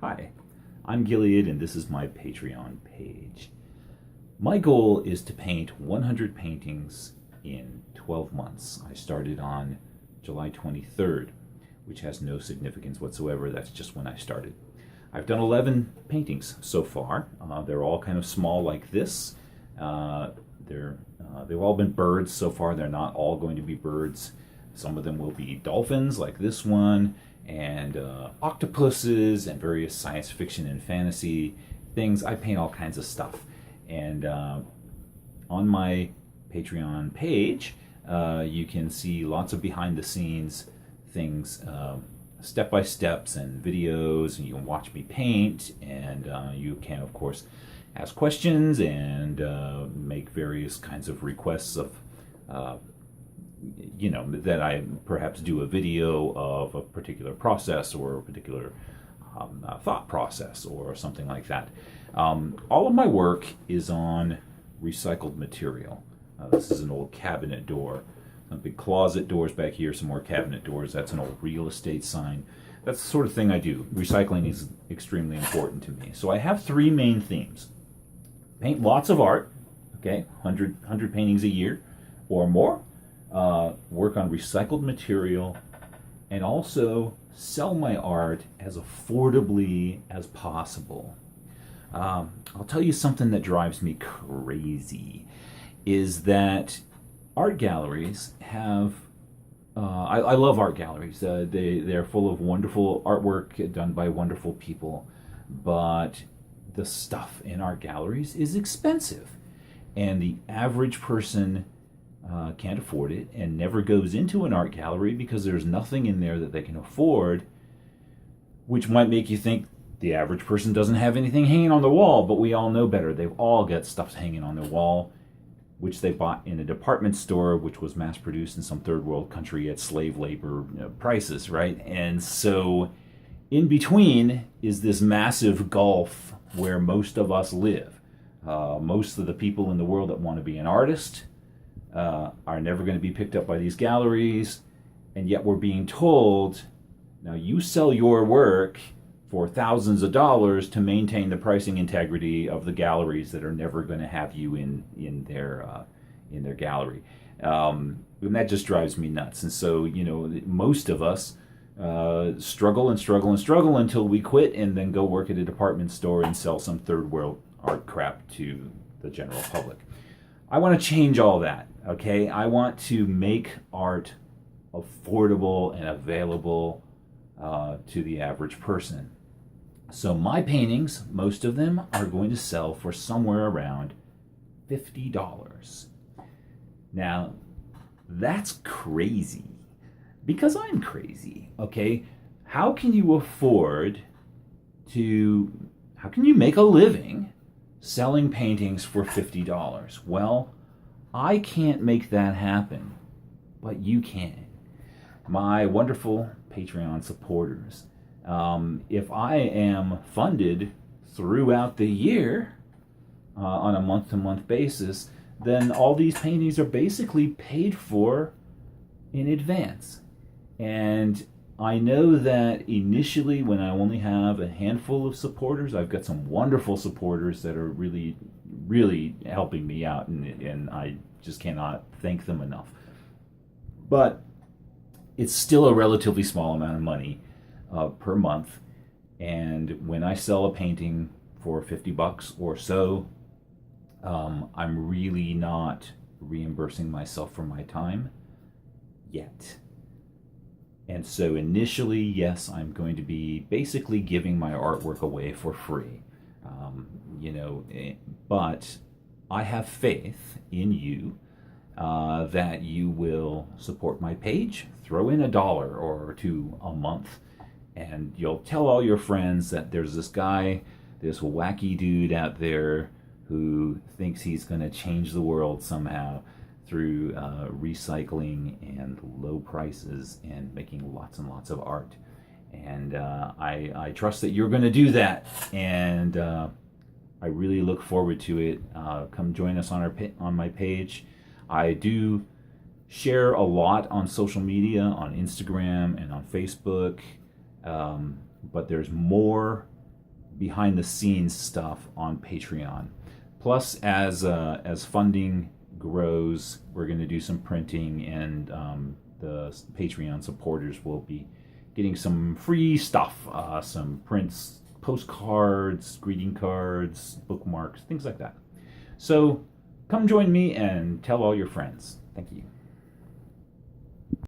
Hi, I'm Gilead, and this is my Patreon page. My goal is to paint 100 paintings in 12 months. I started on July 23rd, which has no significance whatsoever. That's just when I started. I've done 11 paintings so far. They're all kind of small like this. They've all been birds so far. They're not all going to be birds. Some of them will be dolphins, like this one, and octopuses, and various science fiction and fantasy things. I paint all kinds of stuff. And on my Patreon page, you can see lots of behind the scenes things, step by steps and videos, and you can watch me paint, and you can, of course, ask questions and make various kinds of requests of that I perhaps do a video of a particular process or a particular thought process or something like that. All of my work is on recycled material. This is an old cabinet door. Some big closet doors back here, some more cabinet doors. That's an old real estate sign. That's the sort of thing I do. Recycling is extremely important to me. So I have three main themes. Paint lots of art, okay, 100 paintings a year or more. Work on recycled material, and also sell my art as affordably as possible. I'll tell you something that drives me crazy is that art galleries have I love art galleries. They're full of wonderful artwork done by wonderful people, but the stuff in art galleries is expensive, and the average person can't afford it and never goes into an art gallery because there's nothing in there that they can afford, which might make you think the average person doesn't have anything hanging on the wall, but we all know better. They've all got stuff hanging on their wall, which they bought in a department store, which was mass produced in some third world country at slave labor prices, right? And so in between is this massive gulf where most of us live. Most of the people in the world that want to be an artist are never going to be picked up by these galleries, and yet we're being told, now you sell your work for thousands of dollars to maintain the pricing integrity of the galleries that are never going to have you in their gallery, and that just drives me nuts. And so most of us struggle and struggle and struggle until we quit and then go work at a department store and sell some third world art crap to the general public. I want to change all that, okay? I want to make art affordable and available to the average person. So my paintings, most of them, are going to sell for somewhere around $50. Now, that's crazy, because I'm crazy, okay? How can you make a living selling paintings for $50? Well, I can't make that happen, but you can. My wonderful Patreon supporters, if I am funded throughout the year on a month-to-month basis, then all these paintings are basically paid for in advance. And I know that initially, when I only have a handful of supporters, I've got some wonderful supporters that are really, really helping me out, and I just cannot thank them enough. But it's still a relatively small amount of money per month, and when I sell a painting for $50 or so, I'm really not reimbursing myself for my time yet. And so initially, yes, I'm going to be basically giving my artwork away for free. But I have faith in you that you will support my page, throw in $1 or $2 a month, and you'll tell all your friends that there's this guy, this wacky dude out there who thinks he's going to change the world somehow through recycling and low prices and making lots and lots of art. And I trust that you're going to do that, and I really look forward to it. Come join us on my page. I do share a lot on social media, on Instagram and on Facebook, but there's more behind the scenes stuff on Patreon. Plus, as funding grows, we're going to do some printing, and the Patreon supporters will be getting some free stuff, some prints, postcards, greeting cards, bookmarks, things like that. So come join me and tell all your friends. Thank you.